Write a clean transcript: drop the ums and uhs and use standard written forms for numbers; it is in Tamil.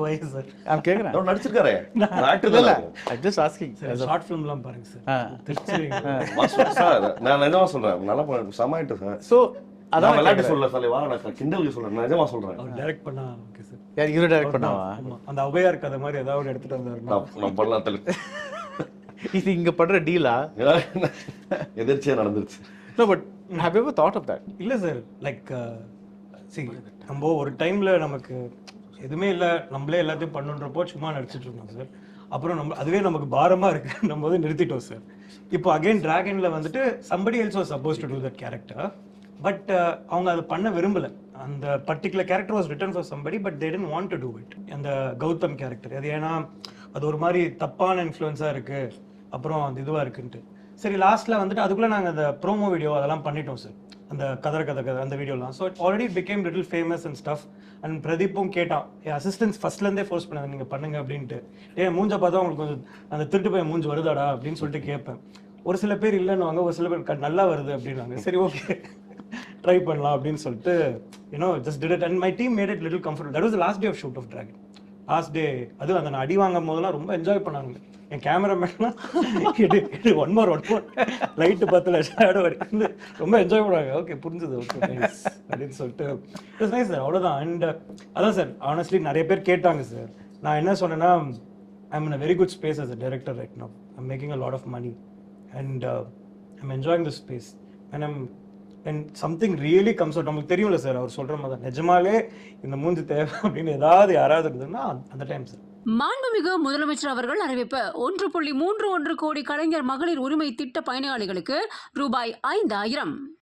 Why, sir? I'm கேக்குறேன். அவர் நடிச்சிருக்காரே ஆக்டர் இல்ல இல்ல I'm just asking. Sir, short ஃபிலிம்லாம் பாருங்க சார். திருச்சி சார் நான் நிஜமா சொல்றேன் நல்லா சமாயிட்டு சார் So நான் அதான் விளையாட்டு சொல்ல சார் வா நான் கிண்டலுக்கு சொல்றேன் நான் நிஜமா சொல்றேன் அவர் டைரக்ட் பண்ணா ஓகே சார். யார் ஹீரோ டைரக்ட் பண்ணாவா? ஆமா அந்த ஔவையார் கதை மாதிரி ஏதாவது எடுத்துட்டு வந்தாருன்னா நான் பண்ணலாம் தள்ளு இது இங்க பண்ற டீலா? எதிர்ச்சியா நடந்துருச்சு. No, but have you ever thought of that? இல்ல சார் லைக் நம்ம ஒரு டைம்ல நமக்கு எதுவுமே இல்ல நம்மளே எல்லாத்தையும் பண்ணுன்றப்போ சும்மா நடிச்சிட்டு இருந்தோம் சார். அப்புறம் நம்ம அதுவே நமக்கு பாரமா இருக்கு நம்ம வந்து நிறுத்திட்டோம் சார். இப்போ அகைன் டிராகன்ல வந்துட்டு somebody else was supposed to do that character but அவங்க அதை பண்ண விரும்பல. அந்த particular character was written for somebody but they didn't want to do it. அந்த கௌதம் கேரக்டர் அது ஏன்னா அது ஒரு மாதிரி தப்பான இன்ஃப்ளூயன்ஸா இருக்கு அப்புறம் அந்த இதுவா இருக்குன்ட்டு சரி லாஸ்ட்ல வந்துட்டு அதுக்குள்ள நாங்க அந்த ப்ரோமோ வீடியோ அதெல்லாம் பண்ணிட்டோம் சார். அந்த கதை அந்த வீடியோலாம் so it already became little famous and stuff. And பிரதீப்பும் கேட்டான் என் அசிஸ்டன்ஸ் ஃபர்ஸ்ட்லேருந்தே ஃபோர்ஸ் பண்ணாங்க நீங்கள் பண்ணுங்க அப்படின்ட்டு. மூஞ்ச பார்த்தா உங்களுக்கு கொஞ்சம் அந்த திருட்டு போய் மூஞ்சி வருதாடா அப்படின்னு சொல்லிட்டு கேட்பேன். ஒரு சில பேர் இல்லைன்னுவாங்க ஒரு சில பேர் நல்லா வருது அப்படின்னாங்க. சரி ஓகே ட்ரை பண்ணலாம் அப்படின்னு சொல்லிட்டு just did it and my team made it little comfortable. That was last day of shoot of Dragon. Last day அது அந்த அடி வாங்கும் போதெல்லாம் ரொம்ப என்ஜாய் பண்ணாங்க. என் கேமராமேன்லாம் ஒன் மோர் லைட்டு பத்துல ஷேடோ அடிக்கிறது ரொம்ப என்ஜாய் பண்ணுவாங்க. ஓகே புரிஞ்சுது ஓகே நைஸ் அப்படின்னு சொல்லிட்டு இட்ஸ் நைஸ் சார் அவ்வளோதான். அண்ட் அதான் சார் ஆனஸ்ட்லி நிறைய பேர் கேட்டாங்க சார். நான் என்ன சொன்னேன்னா I'm in a very good space as a director right now. I'm making a lot of money and I'm enjoying the space and something really comes out. நமக்கு தெரியும்ல சார் அவர் சொல்ற மாதிரி நிஜமாலே இந்த மூஞ்சி தேவை அப்படின்னு ஏதாவது யாராவது இருந்ததுன்னா அந்த டைம் சார். மாண்புமிகு முதலமைச்சர் அவர்கள் அறிவிப்பு 1.31 கோடி கலைஞர் மகளிர் உரிமை திட்ட பயனாளிகளுக்கு ரூபாய் 5,000